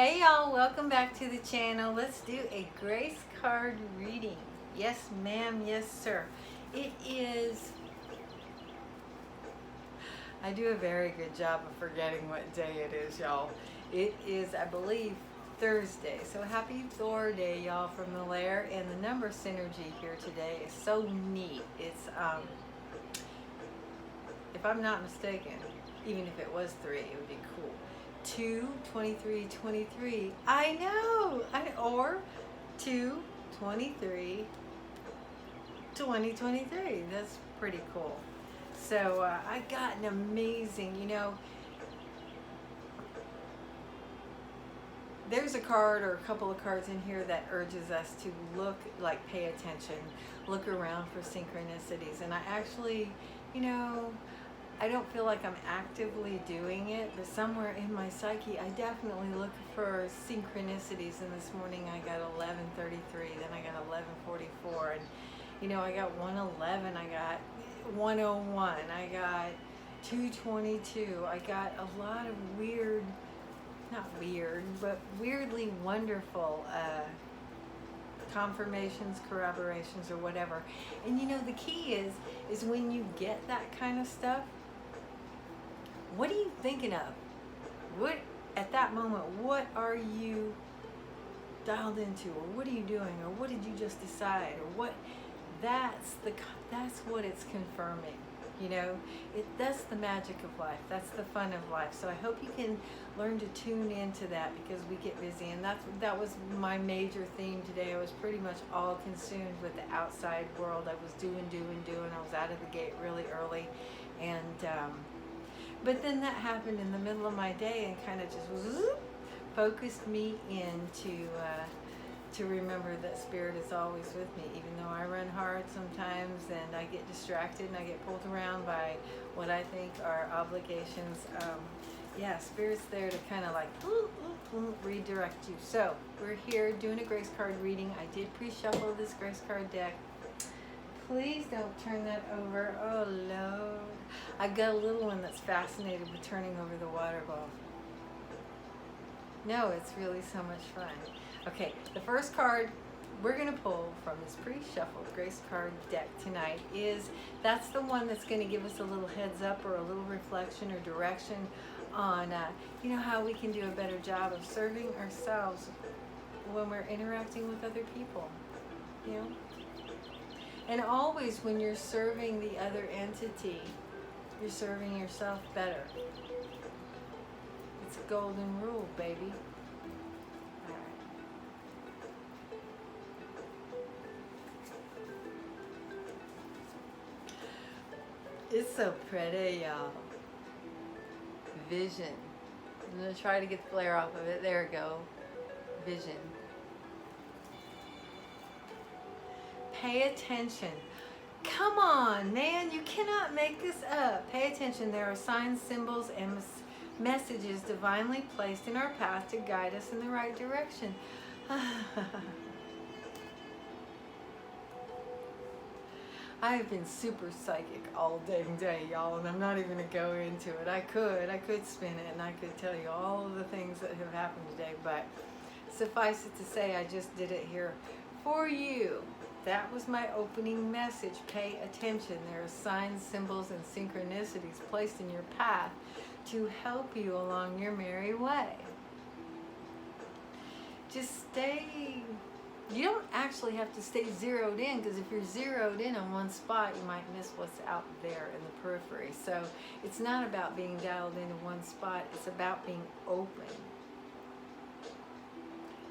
Hey y'all, welcome back to the channel. Let's do a grace card reading. Yes ma'am, yes sir. It is, I do a very good job of forgetting what day it is, y'all. It is, I believe, Thursday. So happy Thor day, y'all, from the lair. And the number synergy here today is so neat. It's, if I'm not mistaken, even if it was 3, it would be cool. 2, 23, 23. I know. Or 2, 23, 2023. That's pretty cool. So I got an amazing, there's a card or a couple of cards in here that urges us to look, like pay attention, look around for synchronicities. And I actually, I don't feel like I'm actively doing it, but somewhere in my psyche, I definitely look for synchronicities. And this morning I got 11:33, then I got 11:44, and I got 111, I got 101, I got 222. I got a lot of weird, not weird, but weirdly wonderful confirmations, corroborations, or whatever. And the key is when you get that kind of stuff, what are you thinking of? What, at that moment, what are you dialed into, or what are you doing, or what did you just decide, or what? That's what it's confirming. That's the magic of life. That's the fun of life. So I hope you can learn to tune into that, because we get busy, and that was my major theme today. I was pretty much all consumed with the outside world. I was doing. I was out of the gate really early, and but then that happened in the middle of my day and kind of just focused me in to remember that Spirit is always with me, even though I run hard sometimes and I get distracted and I get pulled around by what I think are obligations. Yeah, Spirit's there to kind of like redirect you. So we're here doing a grace card reading. I did pre-shuffle this grace card deck. Please don't turn that over. Oh Lord. I got a little one that's fascinated with turning over the water bowl. No, it's really so much fun. Okay, the first card we're going to pull from this pre-shuffled grace card deck tonight that's the one that's going to give us a little heads up or a little reflection or direction on how we can do a better job of serving ourselves when we're interacting with other people. And always when you're serving the other entity, you're serving yourself better. It's a golden rule, baby. All right. It's so pretty, y'all. Vision. I'm going to try to get the flare off of it. There we go. Vision. Pay attention. Come on, man, you cannot make this up. Pay attention. There are signs, symbols, and messages divinely placed in our path to guide us in the right direction. I have been super psychic all dang day, y'all, and I'm not even going to go into it. I could spin it, and I could tell you all of the things that have happened today, but suffice it to say, I just did it here for you. That was my opening message. Pay attention. There are signs, symbols, and synchronicities placed in your path to help you along your merry way. Just stay. You don't actually have to stay zeroed in, because if you're zeroed in on one spot, you might miss what's out there in the periphery. So it's not about being dialed into one spot. It's about being open.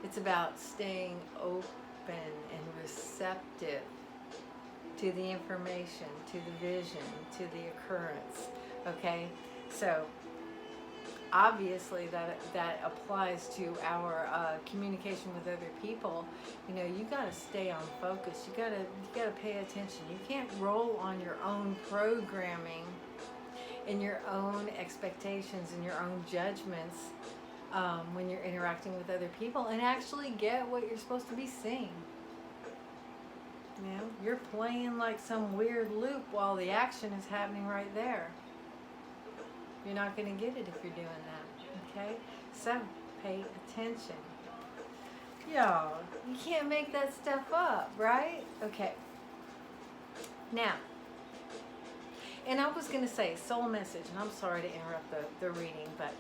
It's about staying open and receptive to the information, to the vision, to the occurrence. Okay, so obviously that applies to our communication with other people. You got to stay on focus. You got to pay attention. You can't roll on your own programming and your own expectations and your own judgments when you're interacting with other people and actually get what you're supposed to be seeing. You're playing like some weird loop while the action is happening right there. You're not going to get it if you're doing that. Okay? So pay attention. Y'all, you can't make that stuff up, right? Okay. Now, and I was going to say soul message, and I'm sorry to interrupt the reading, but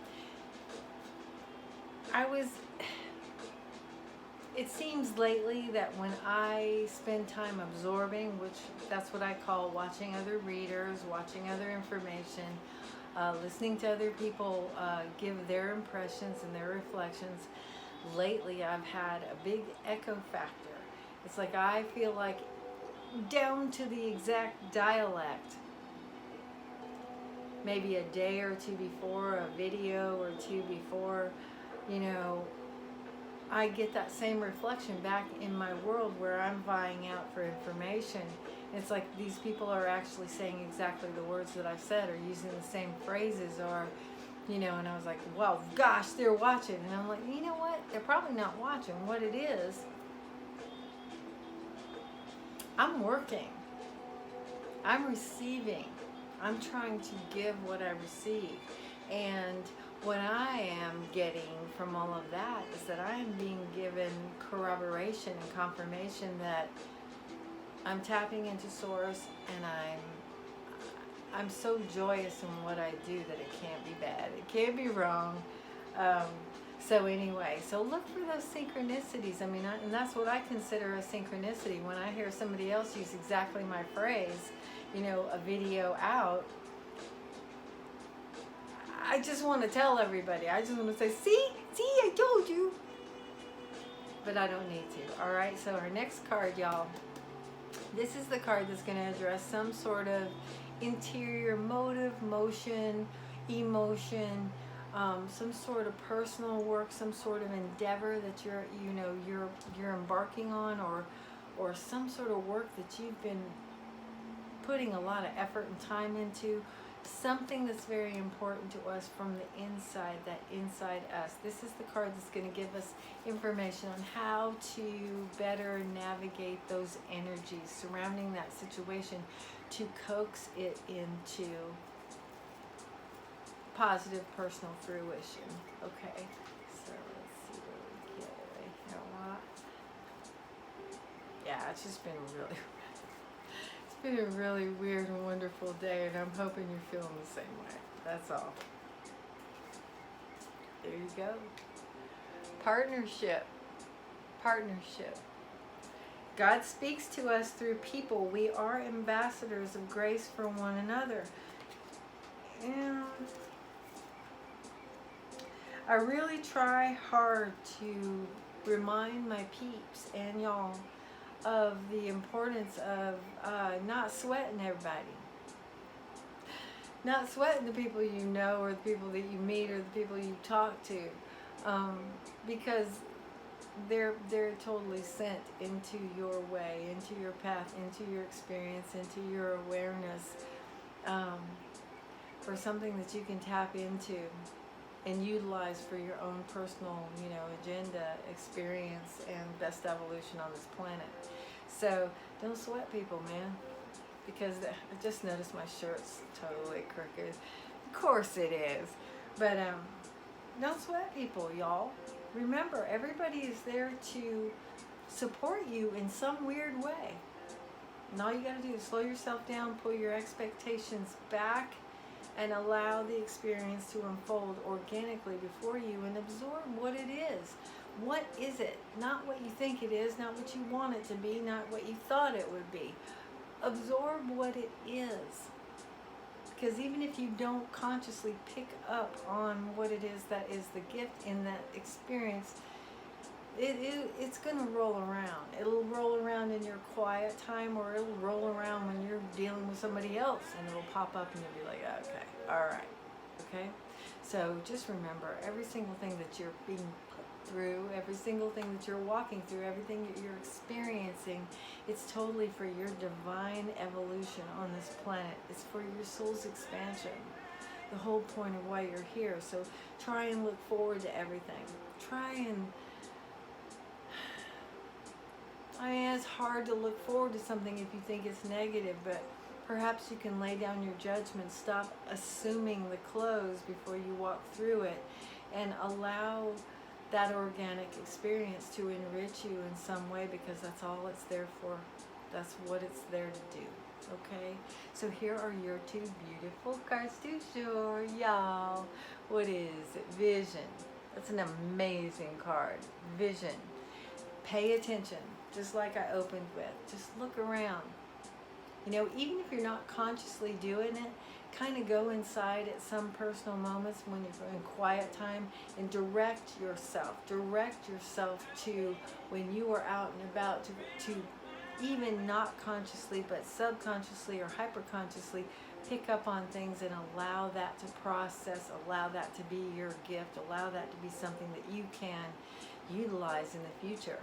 it seems lately that when I spend time absorbing, which that's what I call watching other readers, watching other information, listening to other people give their impressions and their reflections, lately I've had a big echo factor. It's like I feel like down to the exact dialect, maybe a day or two before, a video or two before, you know, I get that same reflection back in my world where I'm vying out for information. It's like these people are actually saying exactly the words that I've said, or using the same phrases, or, you know, and I was like, well, gosh, they're watching. And I'm like, you know what? They're probably not watching. What it is, I'm working. I'm receiving. I'm trying to give what I receive. And what I am getting from all of that is that I am being given corroboration and confirmation that I'm tapping into source, and I'm so joyous in what I do that it can't be bad. It can't be wrong. So anyway, so look for those synchronicities. I mean, and that's what I consider a synchronicity. When I hear somebody else use exactly my phrase, you know, a video out, I just want to tell everybody. I just want to say, see, I told you. But I don't need to. All right, so our next card, y'all. This is the card that's going to address some sort of interior motive, motion, emotion, some sort of personal work, some sort of endeavor that you're embarking on, or some sort of work that you've been putting a lot of effort and time into. Something that's very important to us from the inside, that inside us. This is the card that's going to give us information on how to better navigate those energies surrounding that situation to coax it into positive personal fruition. Okay, so let's see what we get right here. Yeah, it's just been a really weird and wonderful day, and I'm hoping you're feeling the same way. That's all. There you go. Partnership. God speaks to us through people. We are ambassadors of grace for one another. And I really try hard to remind my peeps and y'all of the importance of not sweating everybody. Not sweating the people you know, or the people that you meet, or the people you talk to, because they're totally sent into your way, into your path, into your experience, into your awareness, for something that you can tap into and utilize for your own personal, agenda, experience, and best evolution on this planet. So don't sweat people, man, because I just noticed my shirt's totally crooked. Of course it is, but don't sweat people, y'all. Remember, everybody is there to support you in some weird way. And all you got to do is slow yourself down, pull your expectations back, and allow the experience to unfold organically before you and absorb what it is. What is it? Not what you think it is, not what you want it to be, not what you thought it would be. Absorb what it is. Because even if you don't consciously pick up on what it is that is the gift in that experience, it's going to roll around. It'll roll around in your quiet time, or it'll roll around when you're dealing with somebody else, and it'll pop up and you'll be like, okay, all right, okay? So just remember, every single thing that you're being put through, every single thing that you're walking through, everything that you're experiencing, it's totally for your divine evolution on this planet. It's for your soul's expansion, the whole point of why you're here. So try and look forward to everything. I mean, it's hard to look forward to something if you think it's negative, but perhaps you can lay down your judgment, stop assuming the close before you walk through it, and allow that organic experience to enrich you in some way, because that's all it's there for. That's what it's there to do. Okay, so here are your two beautiful cards to show y'all. What is it? Vision. That's an amazing card. Vision. Pay attention, just like I opened with. Just look around. You know, even if you're not consciously doing it, kind of go inside at some personal moments when you're in quiet time and direct yourself. Direct yourself to when you are out and about to even not consciously but subconsciously or hyperconsciously pick up on things and allow that to process, allow that to be your gift, allow that to be something that you can utilize in the future,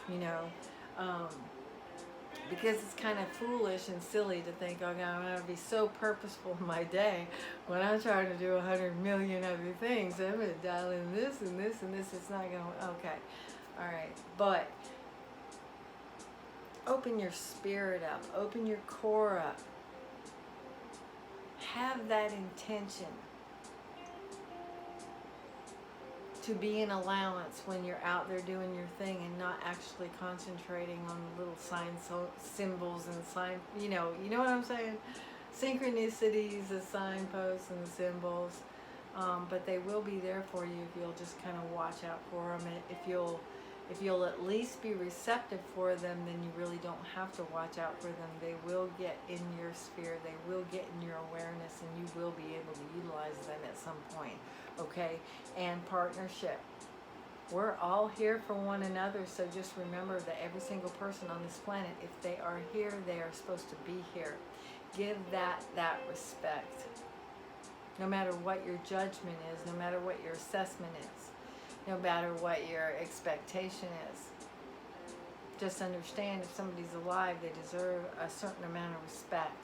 you know. Because it's kind of foolish and silly to think, okay, I'm going to be so purposeful in my day when I'm trying to do 100 million other things. I'm going to dial in this and this and this. It's not going to, okay. All right. But open your spirit up. Open your core up. Have that intention to be an allowance when you're out there doing your thing and not actually concentrating on the little signs, symbols and sign, you know what I'm saying? Synchronicities, the signposts and the symbols, but they will be there for you if you'll just kind of watch out for them. And if you'll at least be receptive for them, then you really don't have to watch out for them. They will get in your sphere, they will get in your awareness, and you will be able to utilize them at some point. Okay? And partnership. We're all here for one another, so just remember that every single person on this planet, if they are here, they are supposed to be here. Give that respect. No matter what your judgment is, no matter what your assessment is, no matter what your expectation is. Just understand, if somebody's alive, they deserve a certain amount of respect,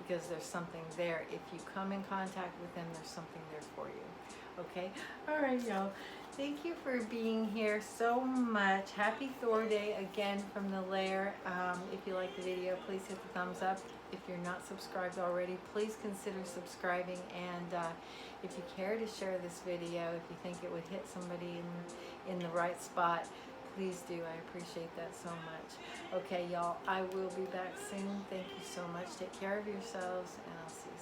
because there's something there. If you come in contact with them, there's something there for you. Okay? All right, y'all. Thank you for being here so much. Happy Thor Day again from the lair. If you like the video, please hit the thumbs up. If you're not subscribed already, please consider subscribing. And if you care to share this video, if you think it would hit somebody in the right spot, please do. I appreciate that so much. Okay, y'all, I will be back soon. Thank you so much. Take care of yourselves, and I'll see you.